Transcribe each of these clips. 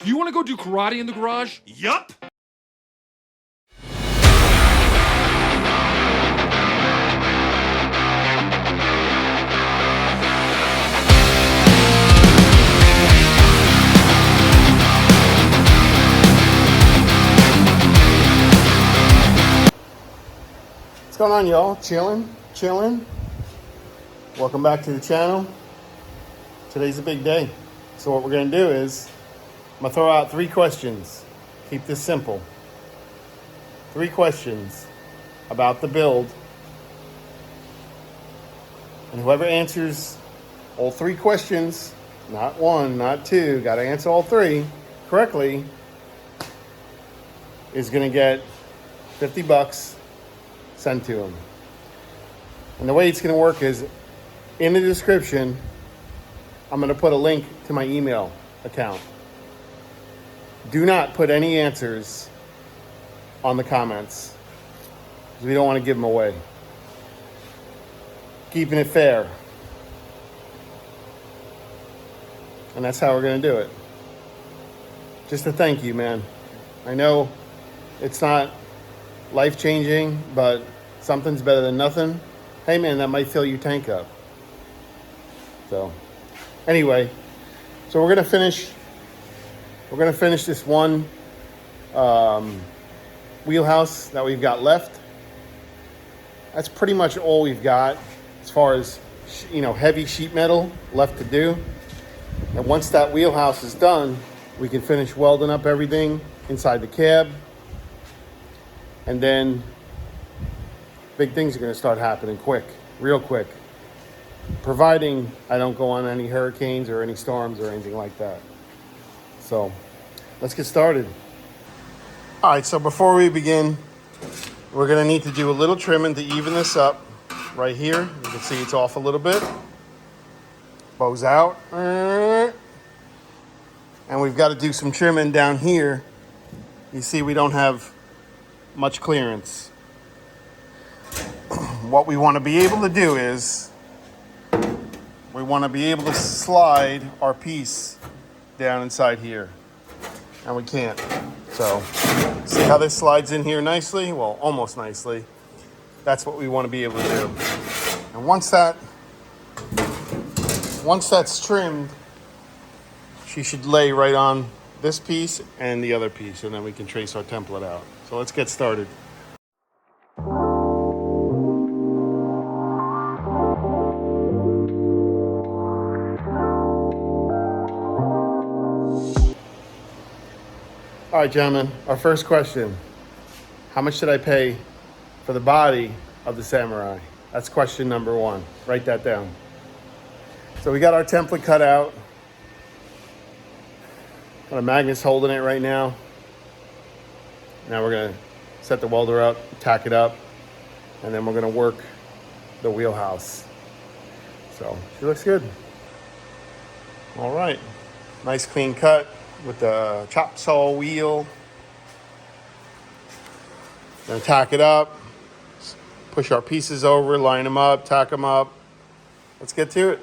You want to go do karate in the garage? Yup. What's going on, y'all? Chilling. Welcome back to the channel. Today's a big day. So what we're gonna do is, I'm gonna throw out 3 questions. Keep this simple. 3 questions about the build. And whoever answers all 3 questions, not 1, not 2, gotta answer all 3 correctly, is gonna get $50 sent to him. And the way it's going to work is, in the description, I'm going to put a link to my email account. Do not put any answers on the comments, because we don't want to give them away. Keeping it fair. And that's how we're going to do it. Just a thank you, man. I know it's not life-changing, but something's better than nothing. Hey man, that might fill your tank up. So anyway, so we're gonna finish this one wheelhouse that we've got left. That's pretty much all we've got as far as heavy sheet metal left to do. And once that wheelhouse is done, we can finish welding up everything inside the cab. And then big things are going to start happening real quick. Providing I don't go on any hurricanes or any storms or anything like that. So let's get started. All right, so before we begin, we're going to need to do a little trimming to even this up. Right here, you can see it's off a little bit. Bows out. And we've got to do some trimming down here. You see we don't have much clearance. What we want to be able to do is we want to be able to slide our piece down inside here, and we can't. So see how this slides in here nicely? Well, almost nicely. That's what we want to be able to do. And once that's trimmed, she should lay right on this piece and the other piece, and then we can trace our template out. So let's get started. All right, gentlemen, our first question. How much did I pay for the body of the Samurai? That's question number 1. Write that down. So we got our template cut out. Got a Magnus holding it right now. Now we're gonna set the welder up, tack it up, and then we're gonna work the wheelhouse. So she looks good. All right, nice clean cut with the chop saw wheel. Gonna tack it up, push our pieces over, line them up, tack them up. Let's get to it.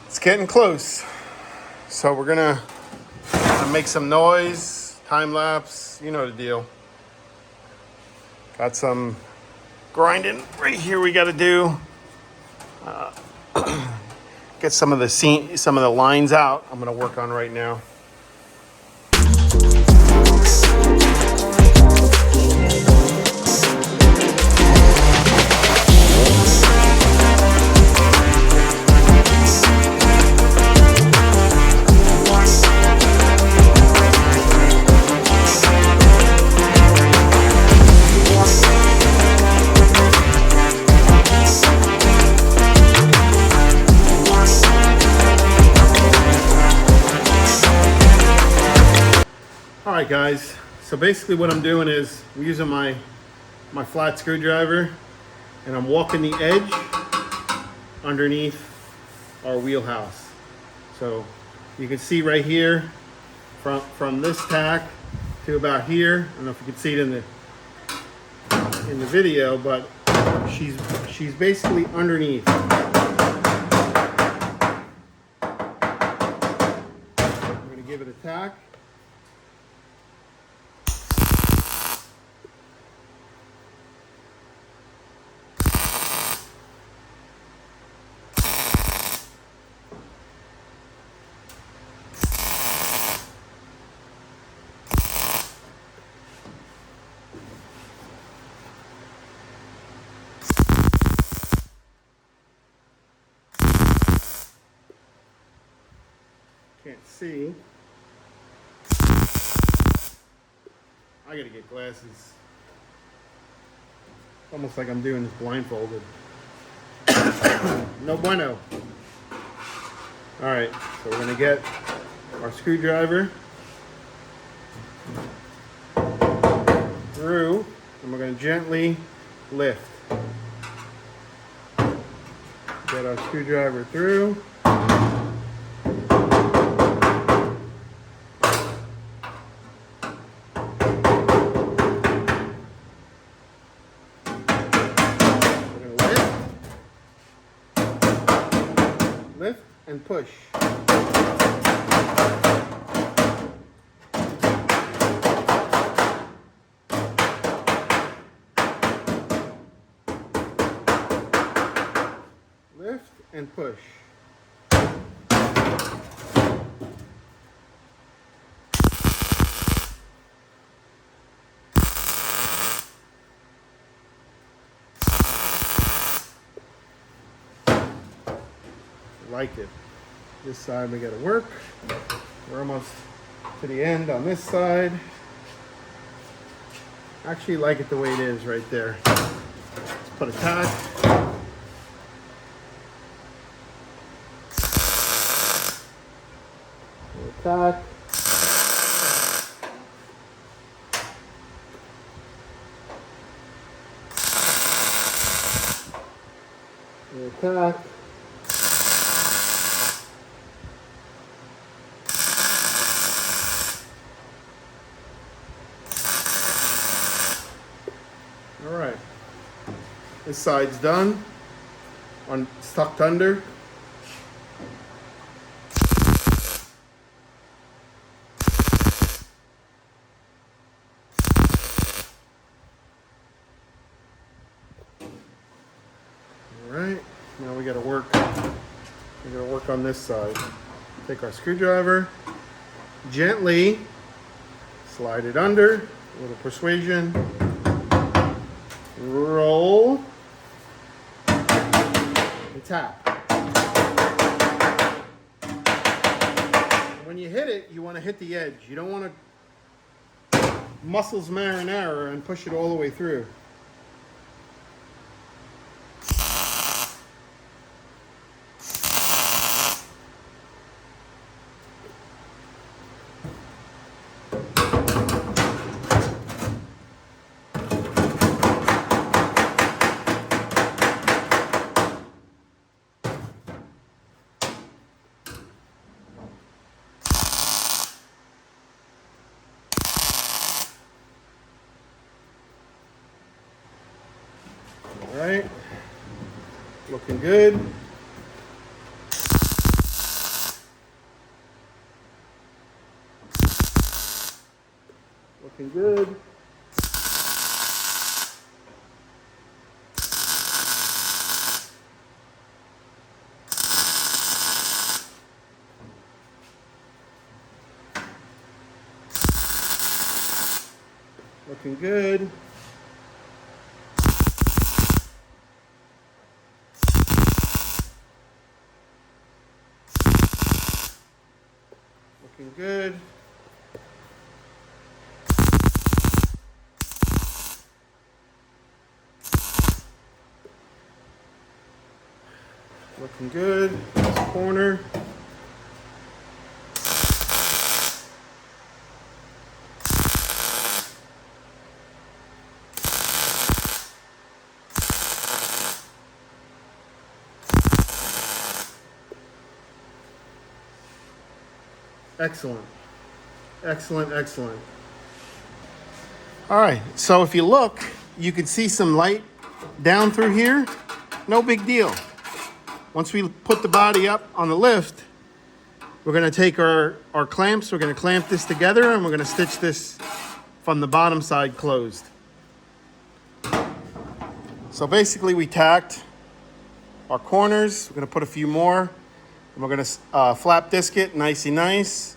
It's getting close. So we're gonna make some noise, time lapse, you know the deal. Got some grinding right here we gotta do. Get some of the lines out I'm gonna work on right now. Alright guys, so basically what I'm doing is I'm using my flat screwdriver and I'm walking the edge underneath our wheelhouse. So you can see right here from this tack to about here. I don't know if you can see it in the video, but she's basically underneath. I'm going to give it a tack. Can't see. I gotta get glasses. Almost like I'm doing this blindfolded. No bueno. Alright, so we're gonna get our screwdriver through and we're gonna gently lift. Get our screwdriver through. Lift and push. Lift and push. Like it. This side we gotta work. We're almost to the end on this side. Actually like it the way it is right there. Let's put a tack. Put a tack. Put a tack. Alright, this side's done, it's tucked under. Alright, now we gotta work on this side. Take our screwdriver, gently slide it under, a little persuasion. Roll and tap. When you hit it, you want to hit the edge. You don't want to muscles marinara and push it all the way through. All right, looking good. Looking good. Looking good. Looking good. Looking good. This corner. Excellent. Excellent, excellent. All right, so if you look, you can see some light down through here. No big deal. Once we put the body up on the lift, we're gonna take our clamps, we're gonna clamp this together, and we're gonna stitch this from the bottom side closed. So basically we tacked our corners. We're gonna put a few more, and we're gonna flap disc it nicey nice.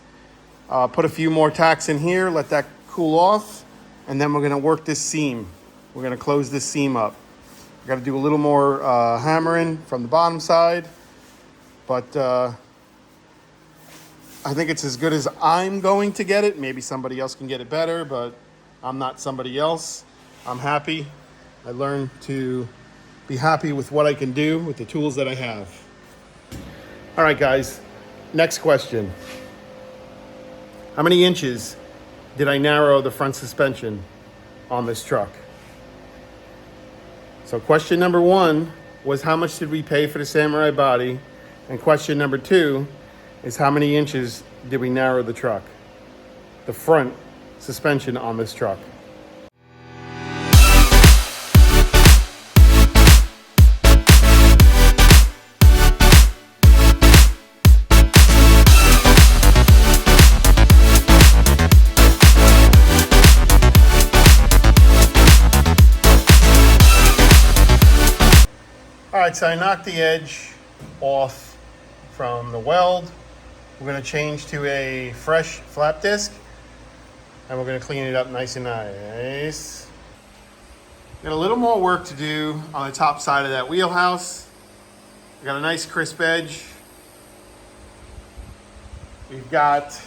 Put a few more tacks in here, let that cool off, and then we're gonna work this seam. We're gonna close this seam up. We gotta do a little more hammering from the bottom side, but I think it's as good as I'm going to get it. Maybe somebody else can get it better, but I'm not somebody else. I'm happy. I learned to be happy with what I can do with the tools that I have. All right, guys, next question. How many inches did I narrow the front suspension on this truck? So question number one was how much did we pay for the Samurai body? And question number two is how many inches did we narrow the truck, the front suspension on this truck? All right, so I knocked the edge off from the weld. We're gonna change to a fresh flap disc, and we're gonna clean it up nice and nice. Got a little more work to do on the top side of that wheelhouse. We got a nice crisp edge. We've got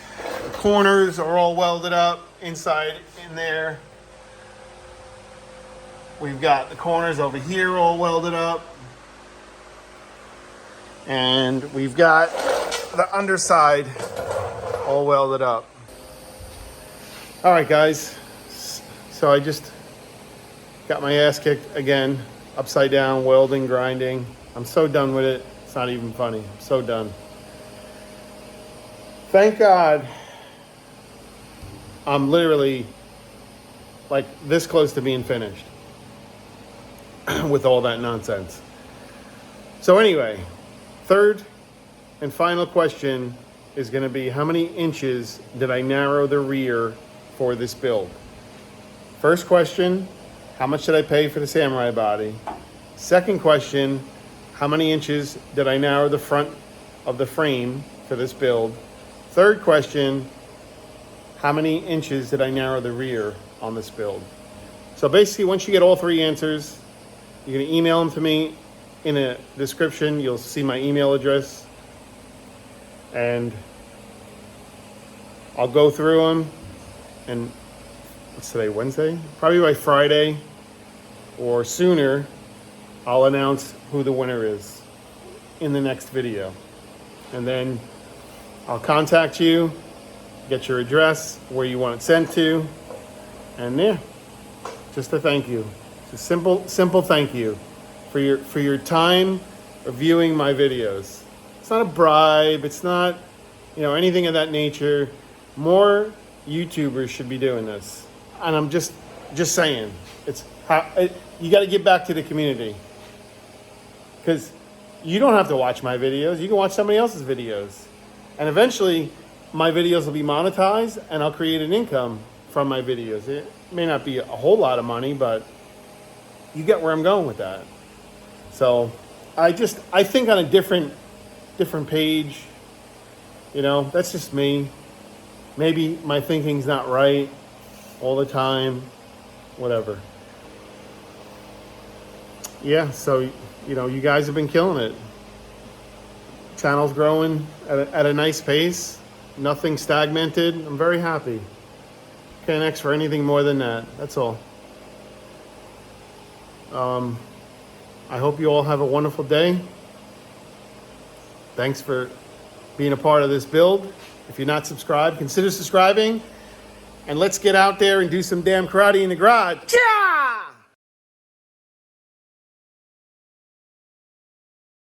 the corners are all welded up inside in there. We've got the corners over here all welded up. And we've got the underside all welded up. All right, guys. So I just got my ass kicked again, upside down, welding, grinding. I'm so done with it. It's not even funny. I'm so done. Thank God I'm literally like this close to being finished with all that nonsense. So anyway, third and final question is going to be how many inches did I narrow the rear for this build? First question, how much did I pay for the Samurai body? Second question, how many inches did I narrow the front of the frame for this build? Third question, how many inches did I narrow the rear on this build? So basically, once you get all three answers, you're going to email them to me. In the description, you'll see my email address, and I'll go through them. And what's today, Wednesday? Probably by Friday or sooner, I'll announce who the winner is in the next video. And then I'll contact you, get your address, where you want it sent to, and yeah, just a thank you. It's a simple thank you for your time viewing my videos. It's not a bribe. It's not, anything of that nature. More YouTubers should be doing this. And I'm just saying, you got to get back to the community, because you don't have to watch my videos. You can watch somebody else's videos, and eventually my videos will be monetized, and I'll create an income from my videos. It may not be a whole lot of money, but you get where I'm going with that. So I think on a different page, that's just me. Maybe my thinking's not right all the time, whatever. Yeah, so, you guys have been killing it. Channel's growing at a nice pace. Nothing stagnated. I'm very happy. Can't ask for anything more than that. That's all. I hope you all have a wonderful day. Thanks for being a part of this build. If you're not subscribed, consider subscribing. And let's get out there and do some damn karate in the garage. Yeah!